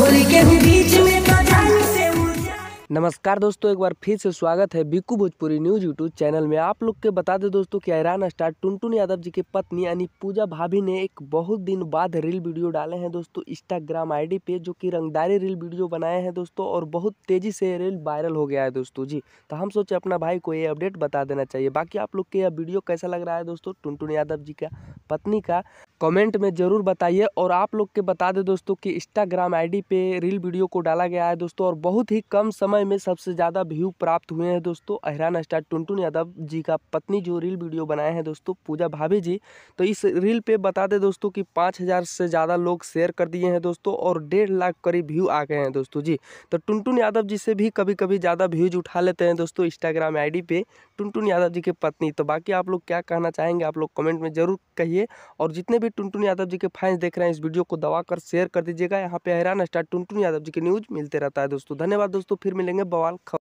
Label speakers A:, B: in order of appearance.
A: गोरी के बीच में तो जान से
B: नमस्कार दोस्तों, एक बार फिर से स्वागत है Bikku Bhojpuri news YouTube channel में। आप लोग के बता दें दोस्तों कि ईरान स्टार टुनटुन यादव जी की पत्नी यानी पूजा भाभी ने एक बहुत दिन बाद रील वीडियो डाले हैं दोस्तों इंस्टाग्राम आईडी पे, जो कि रंगदारी रील वीडियो बनाए हैं दोस्तों, और बहुत तेज़ी से रील वायरल हो गया है दोस्तों जी। तो हम सोचे अपना भाई को ये अपडेट बता देना चाहिए। बाकी आप लोग के यह वीडियो कैसा लग रहा है दोस्तों टुनटुन यादव जी का पत्नी का, कमेंट में ज़रूर बताइए। और आप लोग के बता दें दोस्तों कि इंस्टाग्राम आईडी पे रील वीडियो को डाला गया है दोस्तों, और बहुत ही कम समय में सबसे ज़्यादा व्यू प्राप्त हुए हैं दोस्तों ईरान स्टार टुनटुन यादव जी का पत्नी जो रील वीडियो बनाए हैं दोस्तों पूजा भाभी जी। तो इस रील पे बता दें दोस्तों कि 5,000 से ज़्यादा लोग शेयर कर दिए हैं दोस्तों, और 1.5 लाख करीब व्यू आ गए हैं दोस्तों जी। तो टुनटुन यादव जी से भी कभी कभी ज़्यादा व्यूज उठा लेते हैं दोस्तों इंस्टाग्राम आईडी पे टुनटुन यादव जी की पत्नी। तो बाकी आप लोग क्या कहना चाहेंगे आप लोग कमेंट में ज़रूर कहिए। और जितने भी टुनटुन यादव जी के फैंस देख रहे हैं इस वीडियो को दबा कर शेयर कर दीजिएगा। यहाँ पे ईरान स्टार टुनटुन यादव जी की न्यूज़ मिलते रहता है दोस्तों। धन्यवाद दोस्तों, फिर मिलेंगे बवाल खबर।